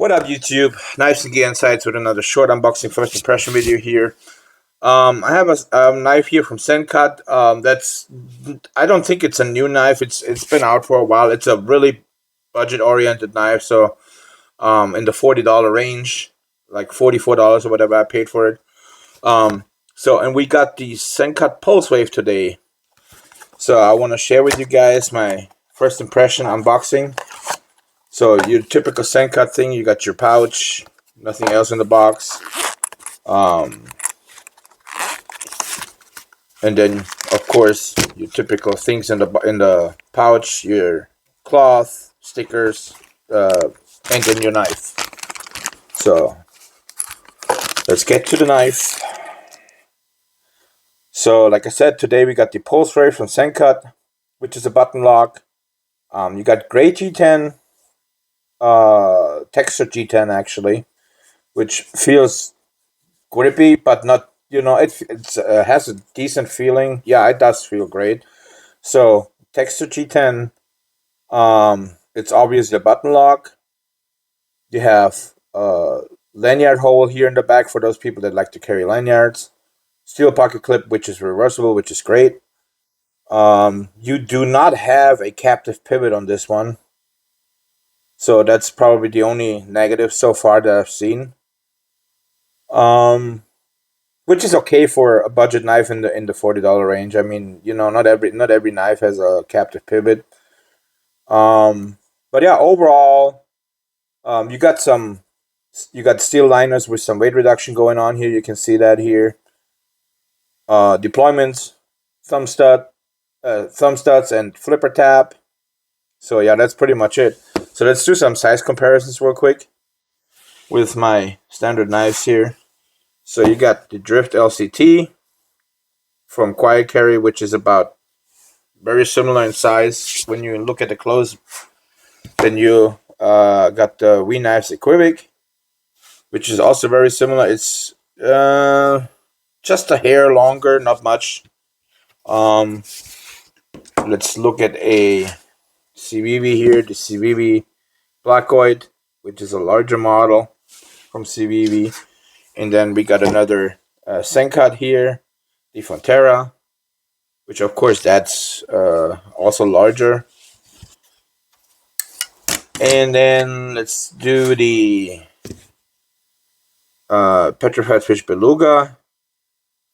What up, YouTube? Knives and Gear Insights with another short unboxing first impression video here. I have a knife here from Sencut. I don't think it's a new knife. It's been out for a while. It's a really budget-oriented knife, so in the $40 range, like $44 or whatever I paid for it. And we got the Sencut Pulsewave today. So I want to share with you guys my first impression unboxing. So your typical Sencut thing, you got your pouch, nothing else in the box. And then of course your typical things in the pouch, your cloth, stickers, and then your knife. So let's get to the knife. So like I said, today we got the Pulsewave from Sencut, which is a button lock. You got gray G10, textured G10 actually, which feels grippy, but not, it has a decent feeling. Yeah, it does feel great. So textured G10, it's obviously a button lock. You have a lanyard hole here in the back for those people that like to carry lanyards. Steel pocket clip, which is reversible, which is great. You do not have a captive pivot on this one, so that's probably the only negative so far that I've seen. Which is okay for a budget knife in the $40 range. I mean, not every knife has a captive pivot. But yeah, overall, you got steel liners with some weight reduction going on here. You can see that here. Deployments, thumb studs, and flipper tab. So yeah, that's pretty much it. So let's do some size comparisons real quick with my standard knives here. So you got the Drift LCT from edccarry, which is about very similar in size when you look at the close. Then you got the We Knives Equivoc, which is also very similar. It's just a hair longer, not much. Let's look at a CVV here, the CVV Blackoid, which is a larger model from CVV. And then we got another Sencut here, the Frontera, which of course that's also larger. And then let's do the Petrified Fish Beluga,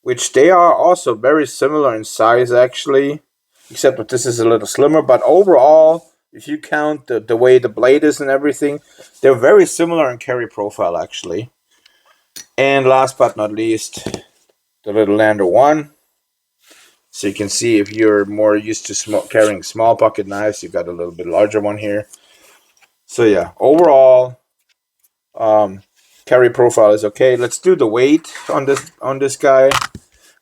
which they are also very similar in size actually, except that this is a little slimmer. But overall, if you count the way the blade is and everything, they're very similar in carry profile actually. And last but not least, the little Lander 1. So you can see if you're more used to carrying small pocket knives, you got a little bit larger one here. So yeah, overall, carry profile is okay. Let's do the weight on this guy.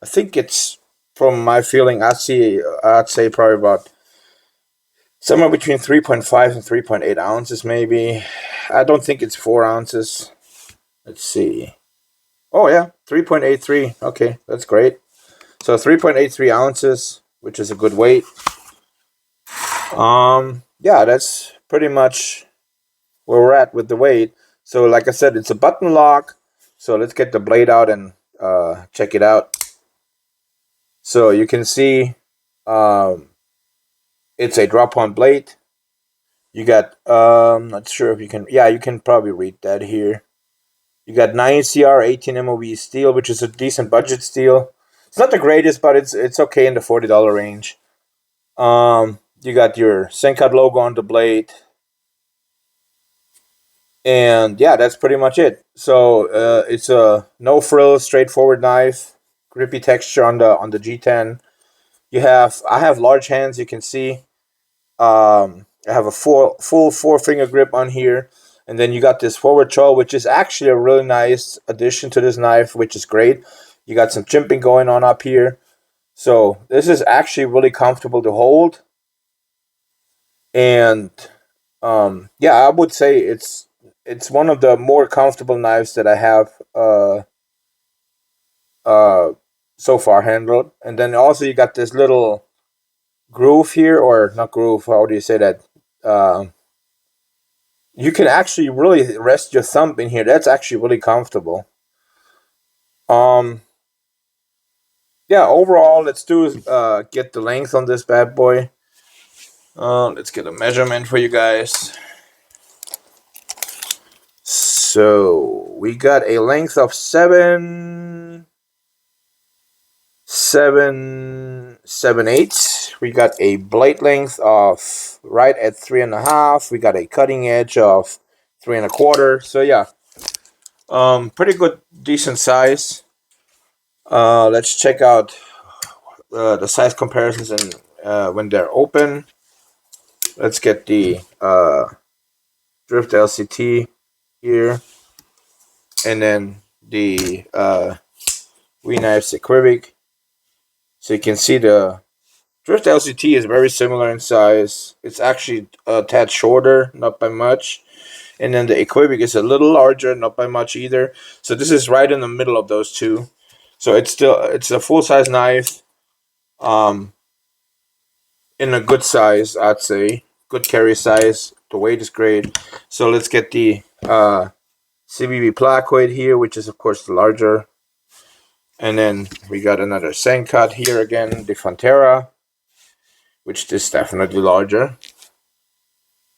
I think it's, from my feeling, I'd say probably about somewhere between 3.5 and 3.8 ounces maybe. I don't think it's 4 ounces. Let's see. Oh yeah, 3.83. Okay, that's great. So 3.83 ounces, which is a good weight. Yeah, that's pretty much where we're at with the weight. So like I said, it's a button lock. So let's get the blade out and check it out. So you can see it's a drop point blade. You got not sure if you can, yeah, you can probably read that here. You got 9CR 18 MOV steel, which is a decent budget steel. It's not the greatest, but it's okay in the $40 range. You got your Sencut logo on the blade. And yeah, that's pretty much it. So it's a no frills, straightforward knife, grippy texture on the G10. I have large hands, you can see. I have a full 4-finger grip on here. And then you got this forward choil, which is actually a really nice addition to this knife, which is great. You got some chimping going on up here. So this is actually really comfortable to hold. And yeah, I would say it's one of the more comfortable knives that I have so far handled. And then also you got this little groove here, or not groove, how do you say that? you can actually really rest your thumb in here. That's actually really comfortable. Yeah, overall, let's do get the length on this bad boy. Let's get a measurement for you guys. So we got a length of 7.8. We got a blade length of right at 3.5. We got a cutting edge of 3.25. So yeah, pretty good, decent size. Let's check out the size comparisons and when they're open. Let's get the Drift LCT here, and then the WeKnives Acrylic. So you can see the Drift LCT is very similar in size. It's actually a tad shorter, not by much. And then the Acrylic is a little larger, not by much either. So this is right in the middle of those two. So it's a full size knife. In a good size, I'd say. Good carry size. The weight is great. So let's get the CBB placoid here, which is of course the larger. And then we got another Sencut here again, the Frontera, which is definitely larger.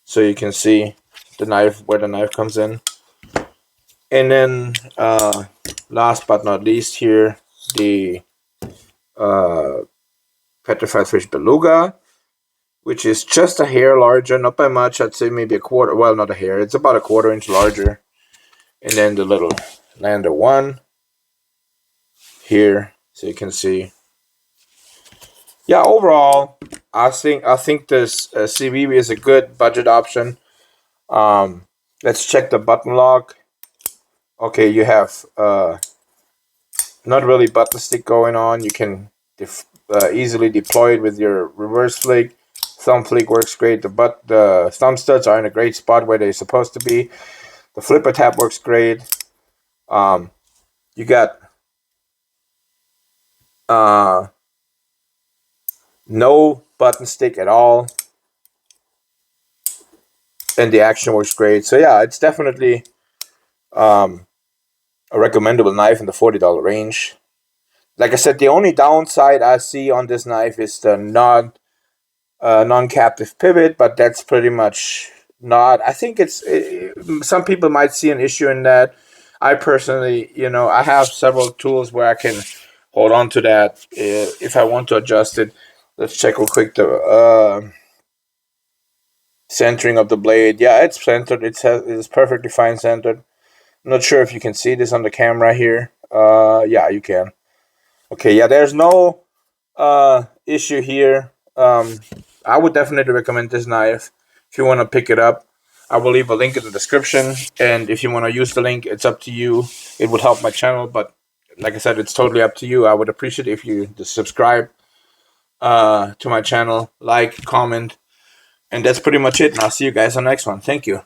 So you can see the knife, where the knife comes in. And then last but not least here, the Petrified Fish Beluga, which is just a hair larger, not by much. I'd say maybe a quarter. Well, not a hair. It's about a 1/4 inch larger. And then the little Lander 1 here, so you can see. Yeah, overall, I think this CBB is a good budget option. Let's check the button lock. Okay, you have not really button stick going on. You can easily deploy it with your reverse flick. Thumb flick works great. The thumb studs are in a great spot where they're supposed to be. The flipper tab works great. You got no button stick at all, and the action works great. So yeah, it's definitely a recommendable knife in the $40 range. Like I said, the only downside I see on this knife is the non-captive pivot, but that's pretty much not. I think some people might see an issue in that. I personally, I have several tools where I can hold on to that if I want to adjust it. Let's check real quick the centering of the blade. Yeah, it's centered. It's perfectly fine centered. I'm not sure if you can see this on the camera here. Yeah, you can. Okay, yeah, there's no issue here. I would definitely recommend this knife if you want to pick it up. I will leave a link in the description, and if you want to use the link, it's up to you. It would help my channel, but like I said, it's totally up to you. I would appreciate if you just subscribe to my channel, like, comment, and that's pretty much it. And I'll see you guys on the next one. Thank you.